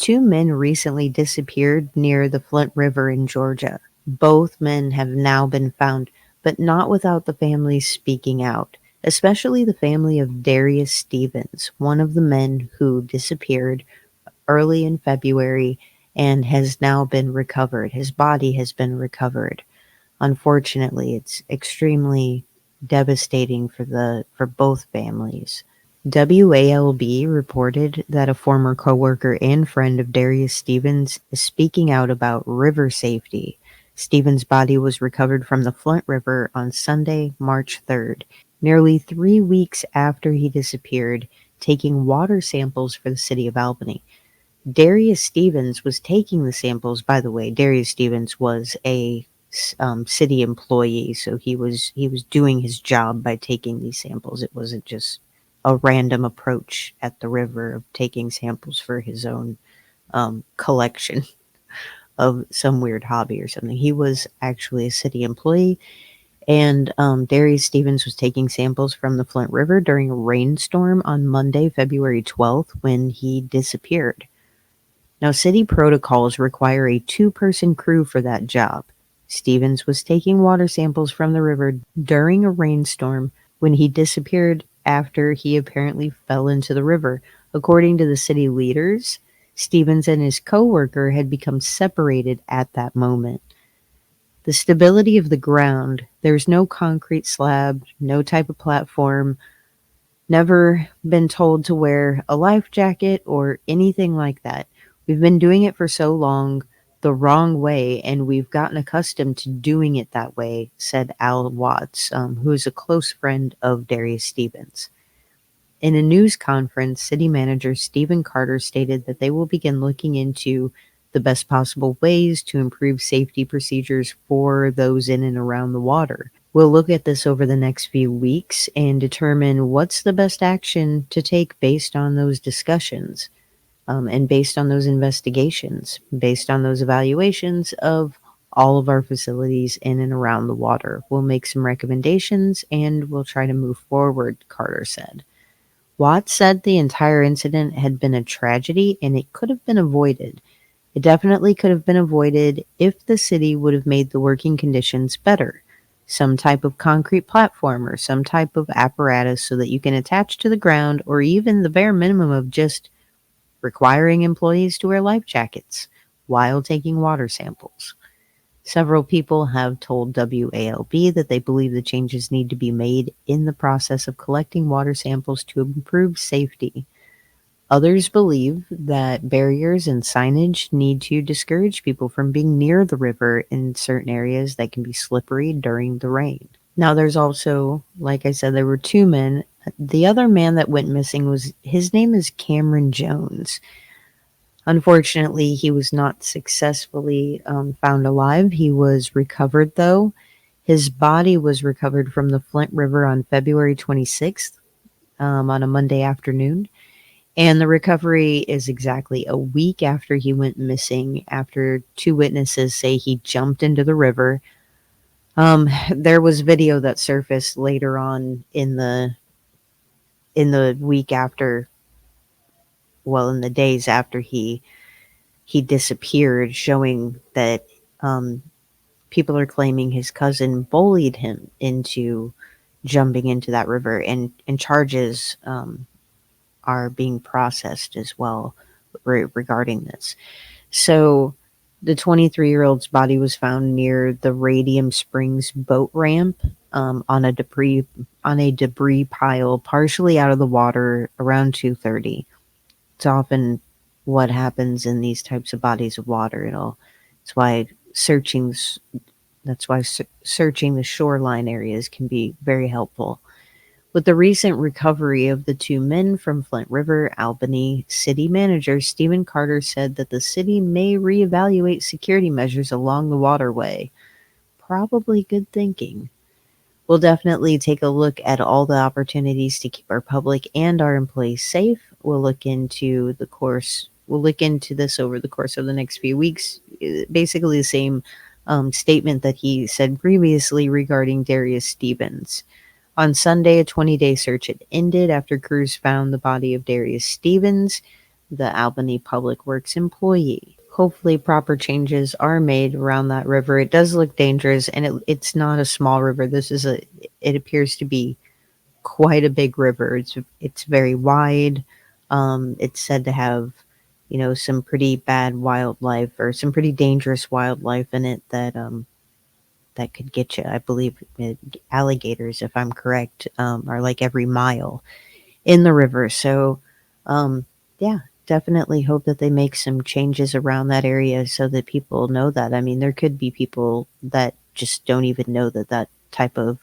Two men recently disappeared near the Flint River in Georgia. Both men have now been found, but not without the families speaking out, especially the family of Darius Stevens, one of the men who disappeared early in February and has now been recovered. His body has been recovered. Unfortunately, it's extremely devastating for both families. WALB reported that a former coworker and friend of Darius Stevens is speaking out about river safety. Stevens' body was recovered from the Flint River on Sunday, March 3rd, nearly 3 weeks after he disappeared, taking water samples for the city of Albany. Darius Stevens was taking the samples. By the way, Darius Stevens was a city employee, so he was doing his job by taking these samples. It wasn't just a random approach at the river of taking samples for his own collection of some weird hobby or something. He was actually a city employee, and Darius Stevens was taking samples from the Flint River during a rainstorm on Monday, February 12th, when he disappeared. Now, city protocols require a two-person crew for that job. Stevens was taking water samples from the river during a rainstorm when he disappeared after he apparently fell into the river. According to the city leaders, Stevens and his coworker had become separated at that moment. The stability of the ground, there's no concrete slab, no type of platform, never been told to wear a life jacket or anything like that. We've been doing it for so long the wrong way, and we've gotten accustomed to doing it that way, said Al Watts, who is a close friend of Darius Stevens. In a news conference, city manager Stephen Carter stated that they will begin looking into the best possible ways to improve safety procedures for those in and around the water. We'll look at this over the next few weeks and determine what's the best action to take based on those discussions, and based on those investigations, based on those evaluations of all of our facilities in and around the water. We'll make some recommendations and we'll try to move forward, Carter said. Watts said the entire incident had been a tragedy and it could have been avoided. It definitely could have been avoided if the city would have made the working conditions better. Some type of concrete platform or some type of apparatus so that you can attach to the ground, or even the bare minimum of just requiring employees to wear life jackets while taking water samples. Several people have told WALB that they believe the changes need to be made in the process of collecting water samples to improve safety. Others believe that barriers and signage need to discourage people from being near the river in certain areas that can be slippery during the rain. Now, there's also, like I said, there were two men. The other man that went missing his name is Cameron Jones. Unfortunately, he was not successfully found alive. He was recovered, though. His body was recovered from the Flint River on February 26th, on a Monday afternoon. And the recovery is exactly a week after he went missing, after two witnesses say he jumped into the river. There was video that surfaced later on in the week after, well, in the days after he disappeared, showing that people are claiming his cousin bullied him into jumping into that river, and charges are being processed as well regarding this. So the 23-year-old's body was found near the Radium Springs boat ramp, on a debris pile partially out of the water around 2:30. It's often what happens in these types of bodies of water. That's why searching the shoreline areas can be very helpful. With the recent recovery of the two men from Flint River, Albany City Manager Stephen Carter said that the city may reevaluate security measures along the waterway. Probably good thinking. We'll definitely take a look at all the opportunities to keep our public and our employees safe. We'll look into this over the course of the next few weeks. Basically the same statement that he said previously regarding Darius Stevens. On Sunday, a 20-day search had ended after crews found the body of Darius Stevens. the Albany Public Works employee. Hopefully, proper changes are made around that river. It does look dangerous, and it's not a small river. It appears to be quite a big river. It's very wide. It's said to have, some pretty bad wildlife or some pretty dangerous wildlife in it that could get you. I believe alligators, if I'm correct, are like every mile in the river. So, yeah, definitely hope that they make some changes around that area so that people know that. I mean, there could be people that just don't even know that that type of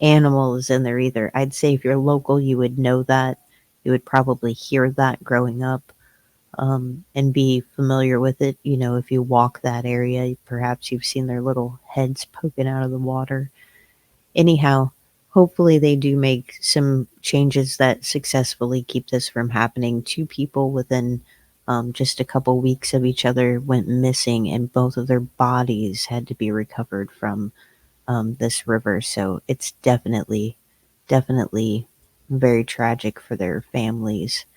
animal is in there either. I'd say if you're local, you would know that. You would probably hear that growing up, and be familiar with it. If you walk that area, perhaps you've seen their little heads poking out of the water. Anyhow, hopefully they do make some changes that successfully keep this from happening. Two people within just a couple weeks of each other went missing, and both of their bodies had to be recovered from this river. So it's definitely very tragic for their families.